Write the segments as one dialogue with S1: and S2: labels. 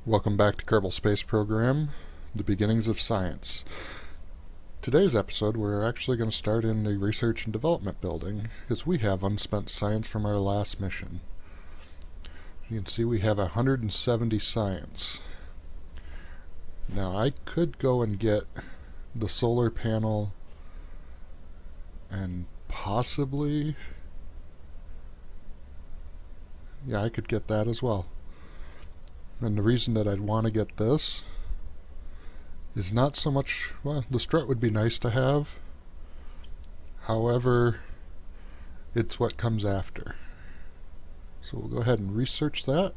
S1: Welcome back to Kerbal Space Program, The Beginnings of Science. Today's episode, we're actually going to start in the Research and Development building, because we have unspent science from our last mission. You can see we have 170 science. Now, I could go and get the solar panel and possibly... I could get that as well. And the reason that I'd want to get this is not so much, well, the strut would be nice to have. However, it's what comes after. So we'll go ahead and research that.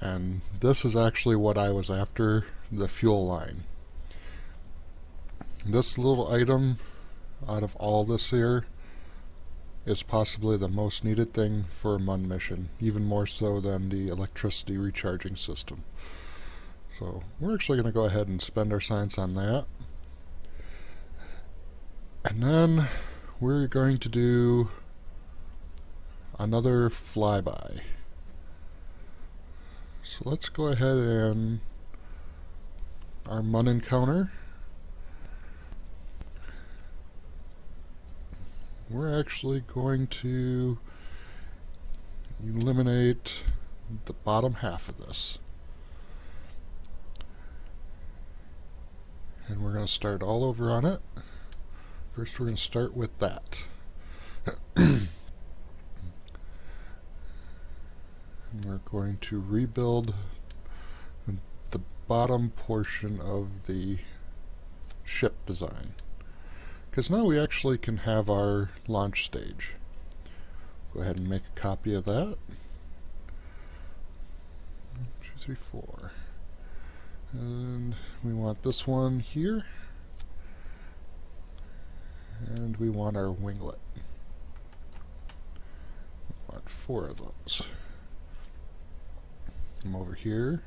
S1: And this is actually what I was after, the fuel line. This little item out of all this here is possibly the most needed thing for a MUN mission, even more so than the electricity recharging system. So we're actually going to go ahead and spend our science on that. And then we're going to do another flyby. So let's go ahead and our MUN encounter. We're actually going to eliminate the bottom half of this. And we're going to start all over on it. First we're going to start with that. And we're going to rebuild the bottom portion of the ship design. Because now we actually can have our launch stage. Go ahead and make a copy of that. 1, 2, 3, 4. And we want this one here. And we want our winglet. We want 4 of those. Come over here.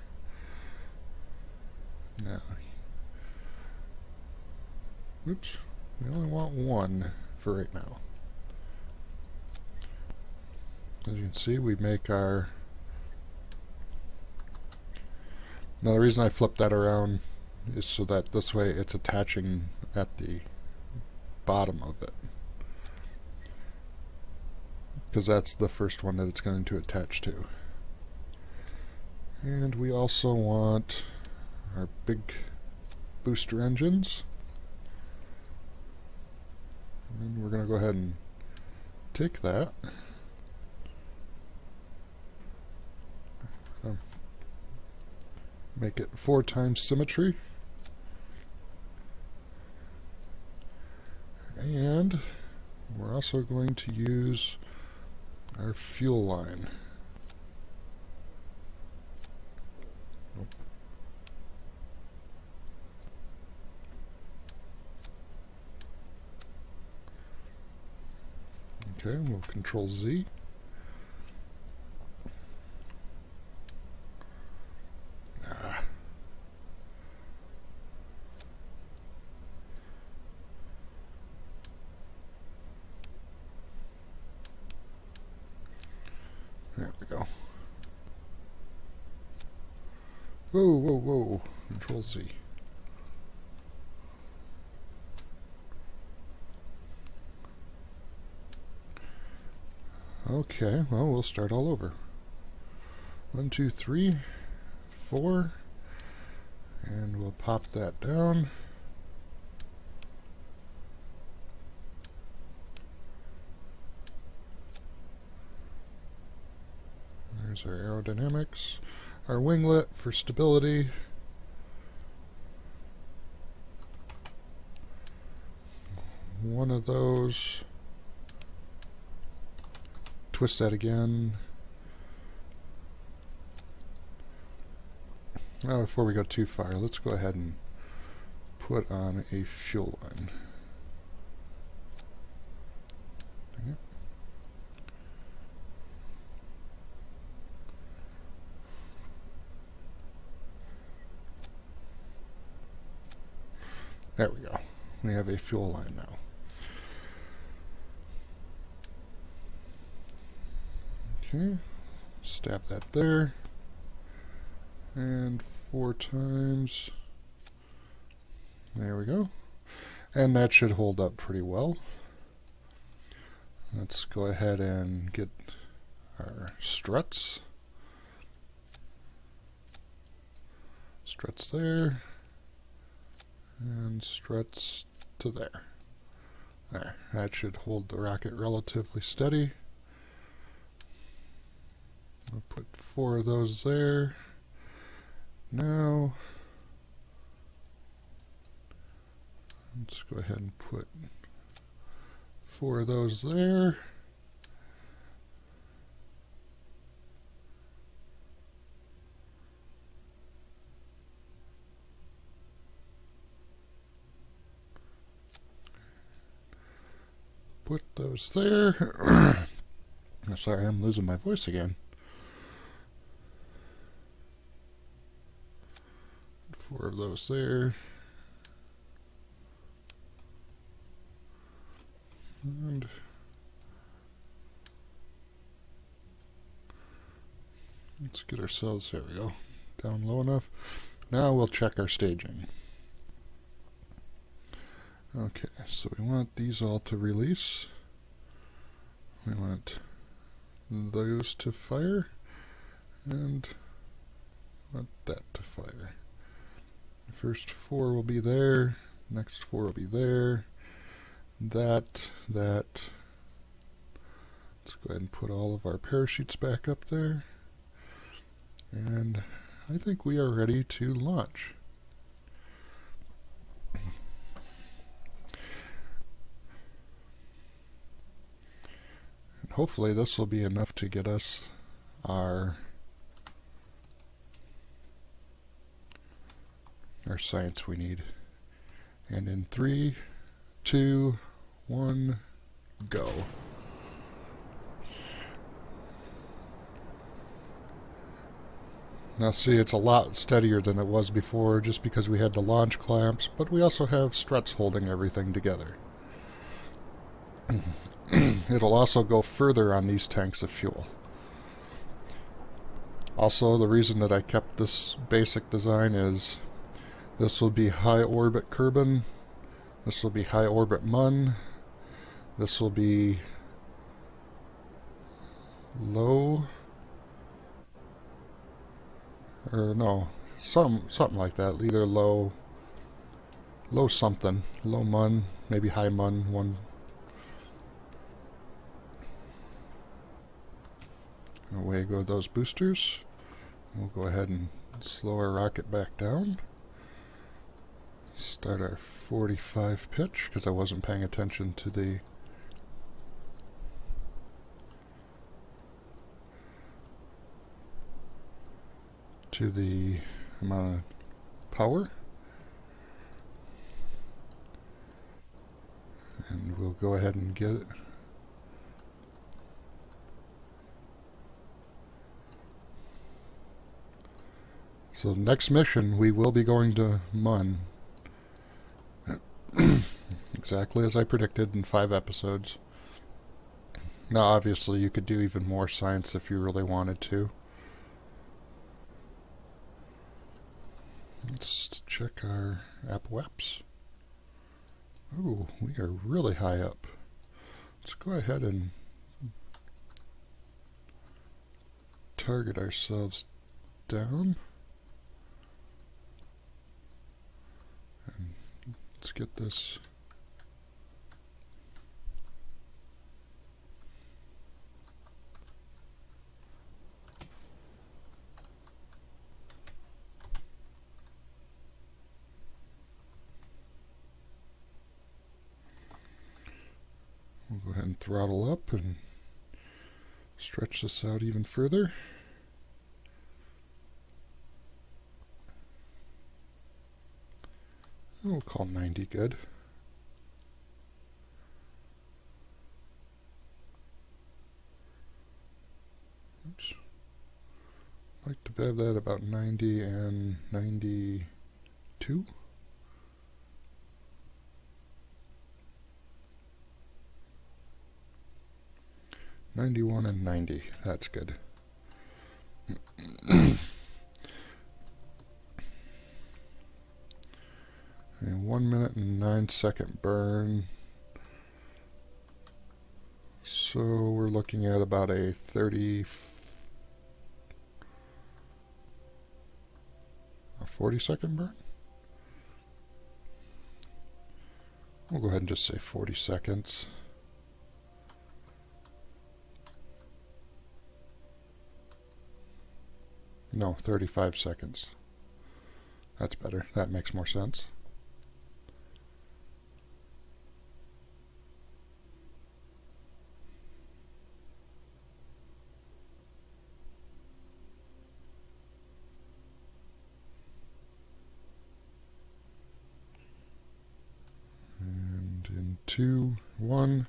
S1: Now, oops. We only want 1 for right now. As you can see, we make our... Now the reason I flip that around is so that this way it's attaching at the bottom of it. Because that's the first one that it's going to attach to. And we also want our big booster engines. And we're going to go ahead and take that. Make it 4 times symmetry. And we're also going to use our fuel line. Okay, we'll Control Z. There we go. Whoa, whoa, whoa. Control Z. Okay, well, we'll start all over. 1, 2, 3, 4, and we'll pop that down. There's our aerodynamics. Our winglet for stability. One of those. Twist that again. Now, before we go too far, let's go ahead and put on a fuel line. There we go. We have a fuel line now. Okay, stab that there. and 4 times. There we go. And that should hold up pretty well. Let's go ahead and get our struts. Struts there, and struts to there. There, that should hold the rocket relatively steady. I'll put 4 of those there. Now, let's go ahead and put 4 of those there. Put those there. Sorry, I'm losing my voice again. 4 of those there. And let's get ourselves, there we go, down low enough. Now we'll check our staging. Okay, so we want these all to release. We want those to fire, and want that to fire. The first 4 will be there, next 4 will be there, that. Let's go ahead and put all of our parachutes back up there. And I think we are ready to launch. And hopefully this will be enough to get us our science we need. And in 3, 2, 1, go. Now see, it's a lot steadier than it was before just because we had the launch clamps, but we also have struts holding everything together. It'll also go further on these tanks of fuel. Also, the reason that I kept this basic design is this will be high orbit Kerbin, this will be high orbit Mun, this will be low, or no, something like that, either low something, low Mun, maybe high Mun, one. Away go those boosters. We'll go ahead and slow our rocket back down. Start our 45 pitch, because I wasn't paying attention to the amount of power. And we'll go ahead and get it. So next mission, we will be going to Mun. Exactly as I predicted in 5 episodes. Now obviously you could do even more science if you really wanted to. Let's check our apoaps. Oh, we are really high up. Let's go ahead and target ourselves down. And let's get this. We'll go ahead and throttle up and stretch this out even further. We'll call 90 good. Oops. I'd like to have that about 90 and 92. 91 and 90. That's good. 1 minute and 9-second burn. So we're looking at about a 40-second burn. We'll go ahead and just say 40 seconds. No, 35 seconds. That's better. That makes more sense. And in 2, 1.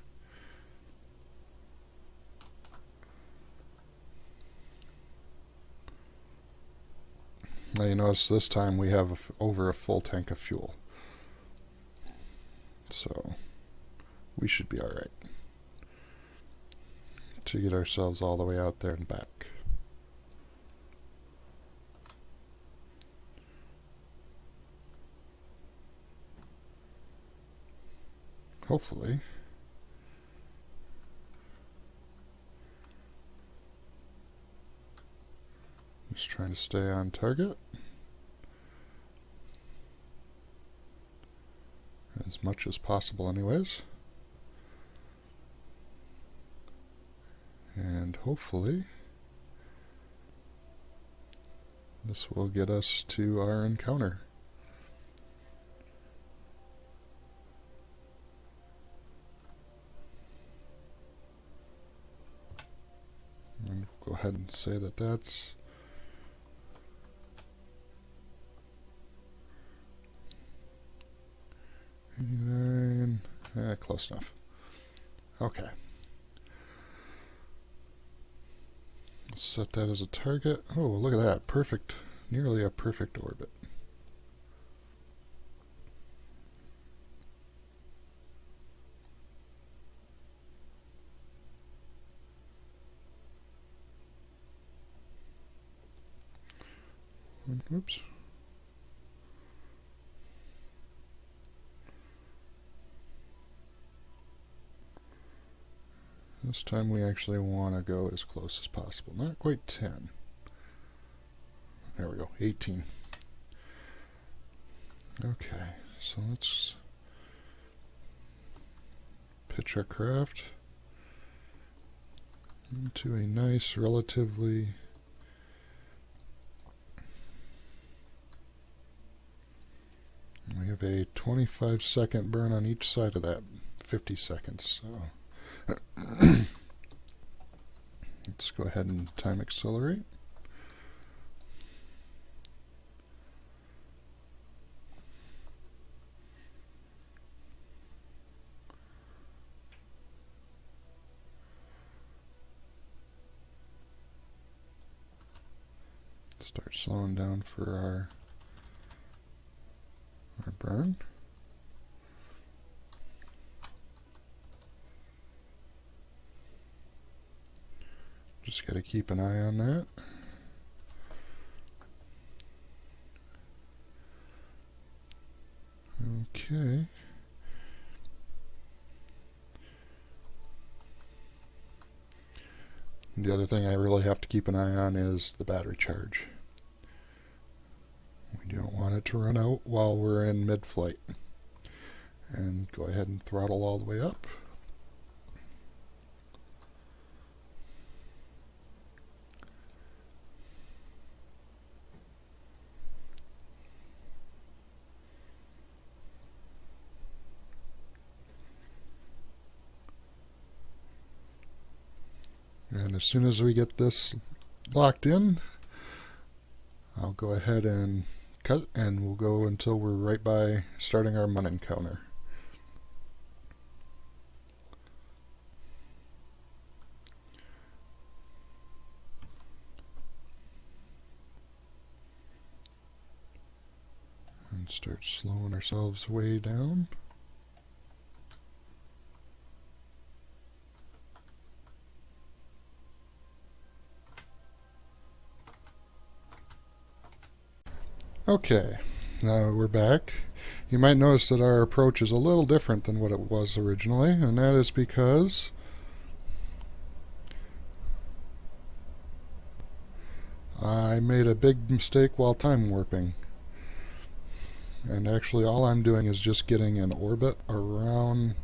S1: Now you notice this time we have over a full tank of fuel. So we should be alright to get ourselves all the way out there and back. Hopefully. Just trying to stay on target as much as possible anyways. And hopefully this will get us to our encounter. And go ahead and say that that's close enough. Okay. Let's set that as a target. Oh, look at that. Perfect. Nearly a perfect orbit. Oops. This time we actually want to go as close as possible. Not quite 10. There we go, 18. Okay, so let's pitch our craft into a nice, relatively we have a 25-second burn on each side of that, 50 seconds. So let's go ahead and time accelerate. Start slowing down for our burn. Just got to keep an eye on that. Okay. The other thing I really have to keep an eye on is the battery charge. We don't want it to run out while we're in mid-flight. And go ahead and throttle all the way up. And as soon as we get this locked in, I'll go ahead and cut, and we'll go until we're right by starting our Mun encounter. And start slowing ourselves way down. Okay, Now we're back. You might notice that our approach is a little different than what it was originally, and that is because I made a big mistake while time warping. And actually all I'm doing is just getting an orbit around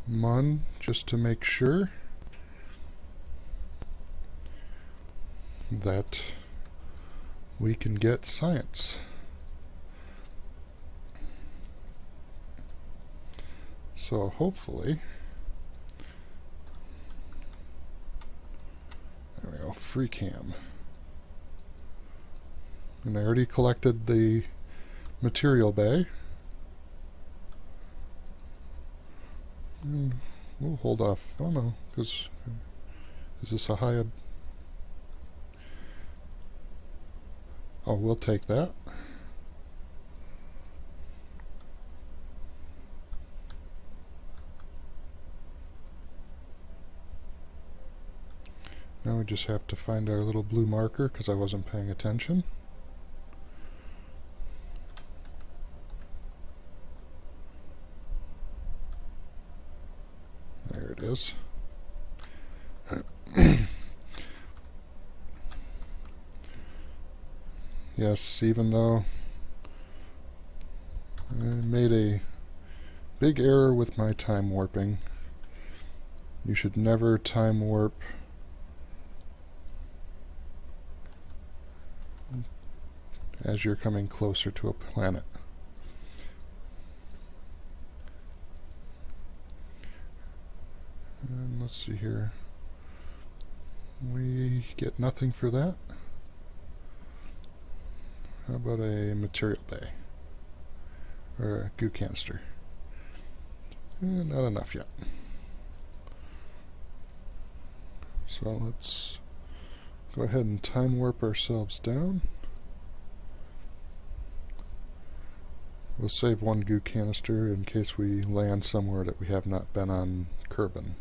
S1: Mun just to make sure that we can get science. So hopefully, there we go, free cam. And I already collected the material bay. And we'll hold off. Oh no, because is this a high? Oh, we'll take that. Now we just have to find our little blue marker because I wasn't paying attention. There it is. Yes, even though I made a big error with my time warping, you should never time warp as you're coming closer to a planet. And let's see here. We get nothing for that. How about a material bay? Or a goo canister? Not enough yet. So let's go ahead and time warp ourselves down. We'll save one goo canister in case we land somewhere that we have not been on Kerbin.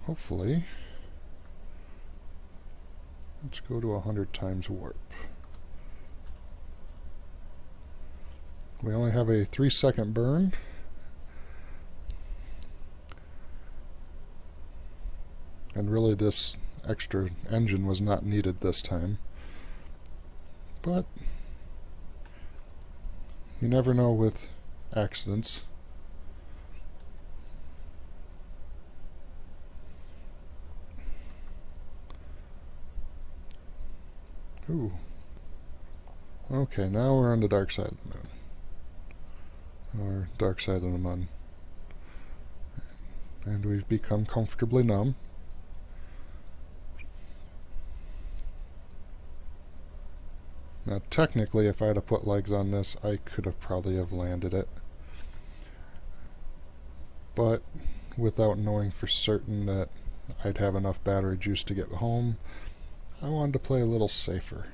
S1: Hopefully, let's go to 100 times warp. We only have a 3-second burn. And really this extra engine was not needed this time. But you never know with accidents. Ooh. Okay, now we're on the dark side of the moon. Or dark side of the Mun. And we've become comfortably numb. Now technically, if I had to put legs on this, I could have probably have landed it. But without knowing for certain that I'd have enough battery juice to get home, I wanted to play a little safer.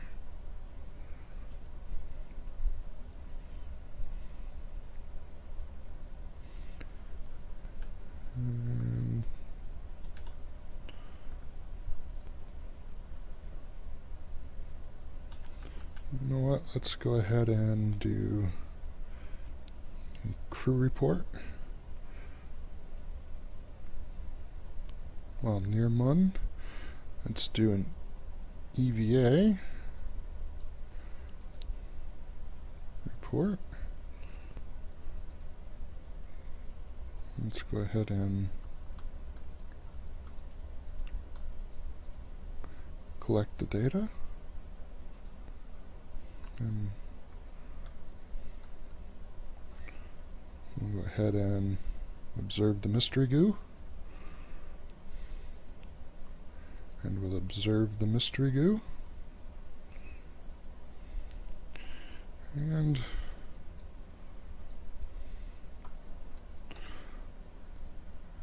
S1: And you know what? Let's go ahead and do a crew report. Well, near Mun, let's do an EVA report. Let's go ahead and collect the data. And we'll go ahead and observe the mystery goo. And we'll observe the mystery goo. And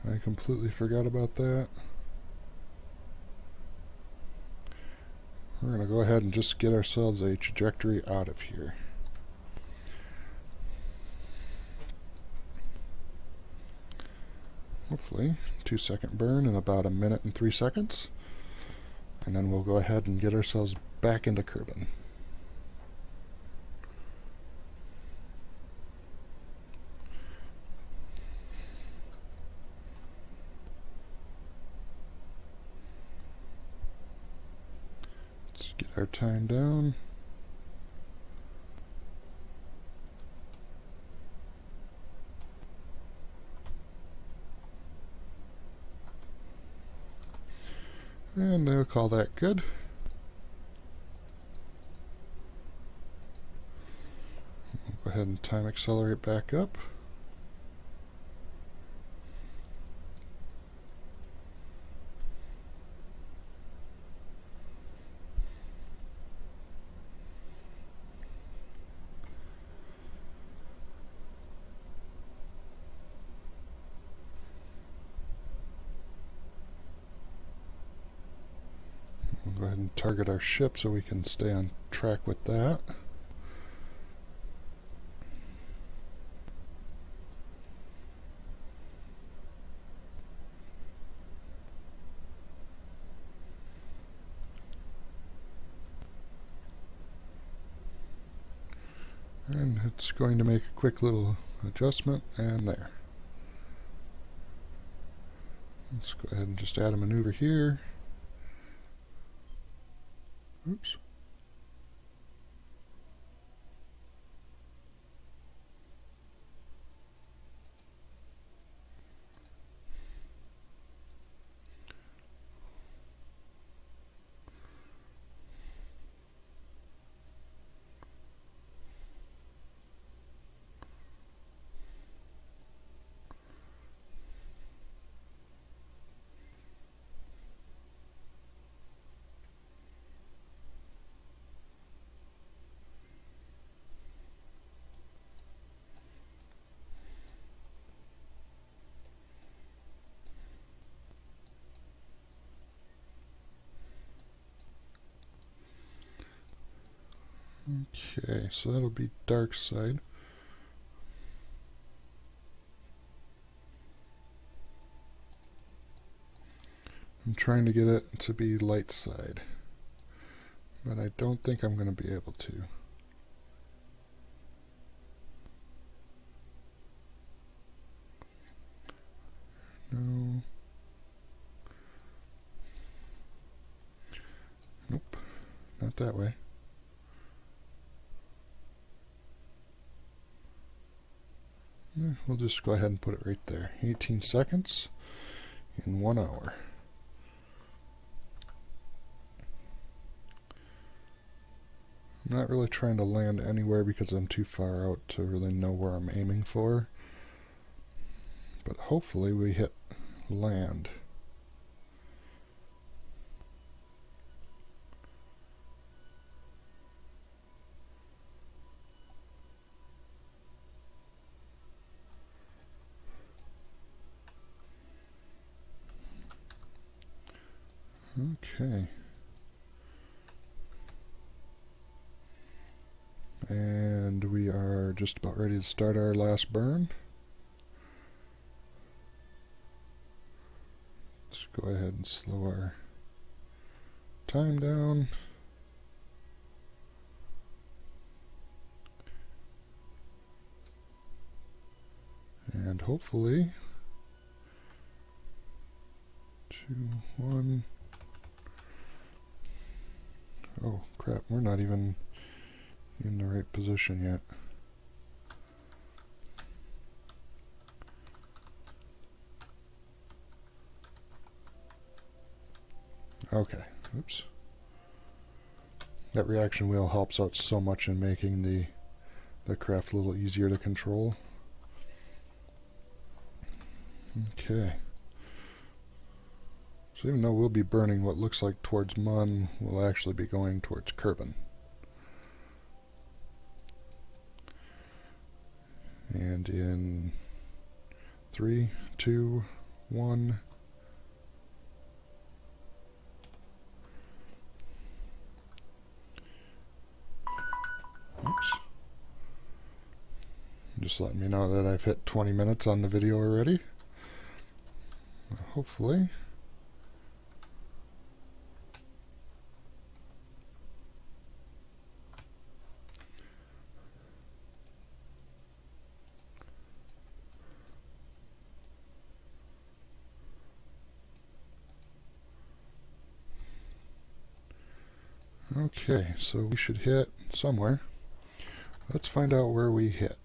S1: I completely forgot about that. We're going to go ahead and just get ourselves a trajectory out of here. hopefully 2-second burn in about 1 minute and 3 seconds, and then we'll go ahead and get ourselves back into curbing. Let's get our time down. And they'll call that good. We'll go ahead and time accelerate back up. We'll go ahead and target our ship so we can stay on track with that. And it's going to make a quick little adjustment, and there. Let's go ahead and just add a maneuver here. Oops. Okay, so that'll be dark side. I'm trying to get it to be light side, but I don't think I'm going to be able to. No. Nope, not that way. We'll just go ahead and put it right there. 18 seconds in 1 hour. I'm not really trying to land anywhere because I'm too far out to really know where I'm aiming for. But hopefully we hit land. Okay. And we are just about ready to start our last burn. Let's go ahead and slow our time down. And hopefully 2, 1. Oh crap, we're not even in the right position yet. Okay, oops. That reaction wheel helps out so much in making the craft a little easier to control. Okay. So even though we'll be burning what looks like towards Mun, we'll actually be going towards Kerbin. And in 3, 2, 1. Oops. Just letting me know that I've hit 20 minutes on the video already. Hopefully. Okay, so we should hit somewhere. Let's find out where we hit.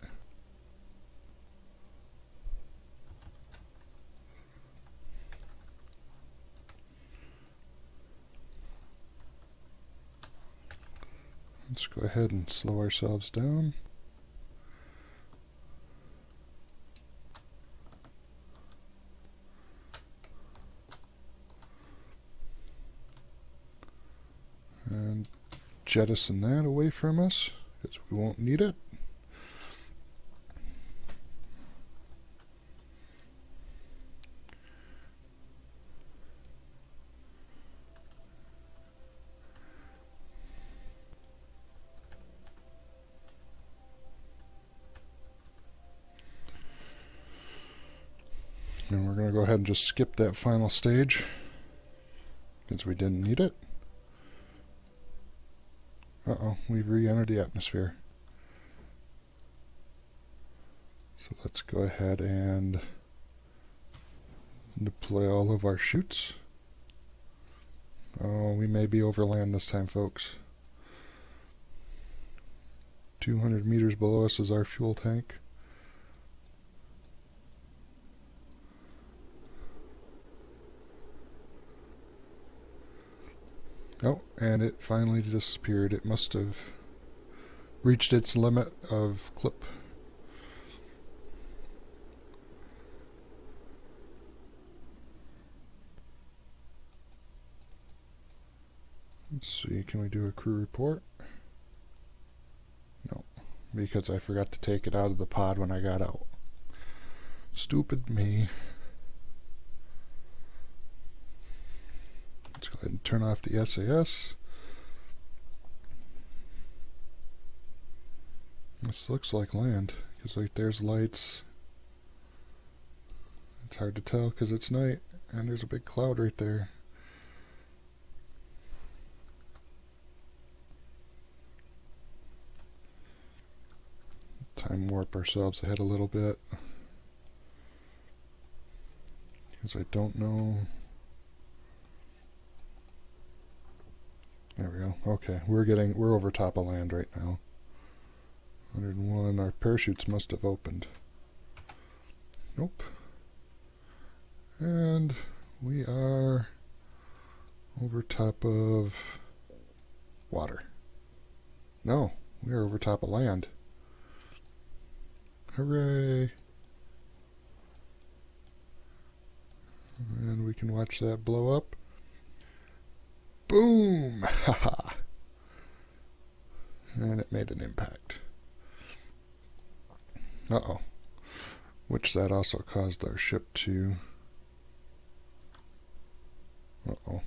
S1: Let's go ahead and slow ourselves down. And jettison that away from us, because we won't need it. And we're going to go ahead and just skip that final stage, because we didn't need it. Uh-oh, we've re-entered the atmosphere. So let's go ahead and deploy all of our chutes. Oh, we may be over land this time, folks. 200 meters below us is our fuel tank. Oh, and it finally disappeared. It must have reached its limit of clip. Let's see, can we do a crew report? No, because I forgot to take it out of the pod when I got out. Stupid me. Let's go ahead and turn off the SAS. This looks like land, because like there's lights. It's hard to tell because it's night, and there's a big cloud right there. Time warp ourselves ahead a little bit, because I don't know. There we go. Okay, we're over top of land right now. 101. Our parachutes must have opened. Nope. And we are over top of water. No, we are over top of land. Hooray! And we can watch that blow up. Boom! Haha! And it made an impact. Uh-oh. Which that also caused our ship to... Uh-oh.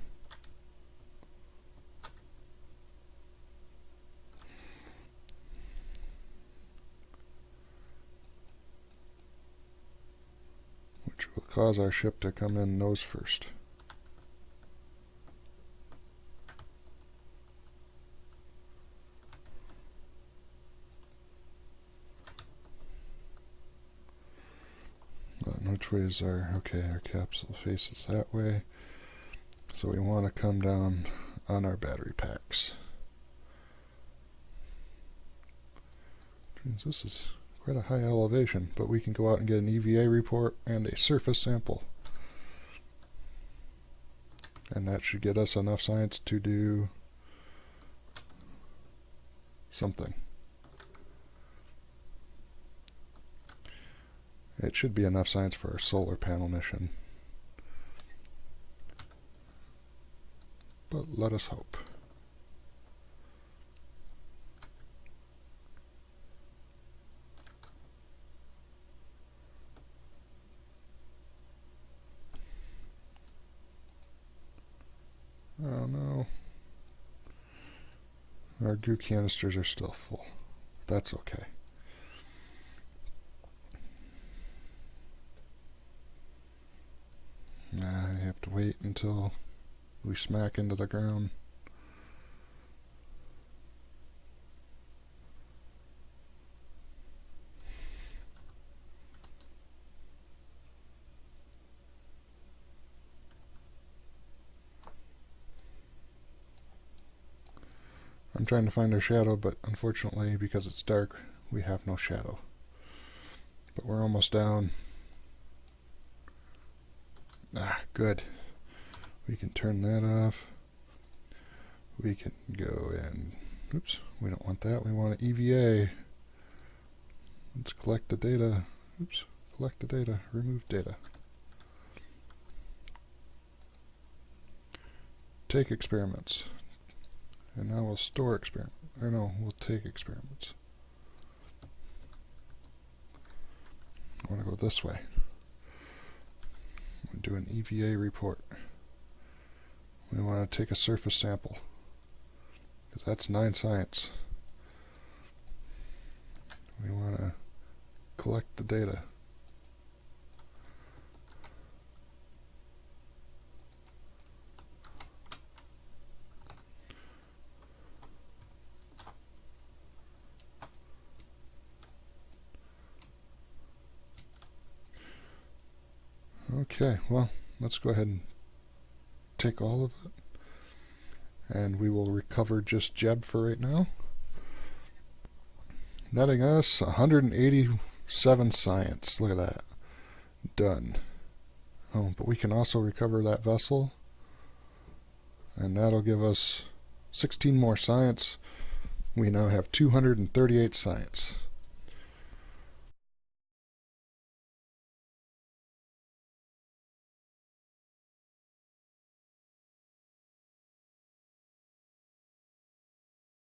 S1: Which will cause our ship to come in nose first. Which way is our... Okay, our capsule faces that way. So we want to come down on our battery packs. This is quite a high elevation, but we can go out and get an EVA report and a surface sample. And that should get us enough science to do something. It should be enough science for our solar panel mission. But let us hope. Oh no. Our goo canisters are still full. That's okay. until we smack into the ground. I'm trying to find our shadow, but unfortunately, because it's dark, we have no shadow. But we're almost down. Ah, good. We can turn that off. We can go and, oops, we don't want that. We want an EVA. Let's collect the data. Oops, collect the data, remove data. Take experiments. And now we'll store experiments. Or no, we'll take experiments. I want to go this way. We'll do an EVA report. We want to take a surface sample, because that's 9 science. We want to collect the data. Okay, well, let's go ahead and take all of it, and we will recover just Jeb for right now, netting us 187 science. Look at that. Done. Oh, but we can also recover that vessel, and that'll give us 16 more science. We now have 238 science.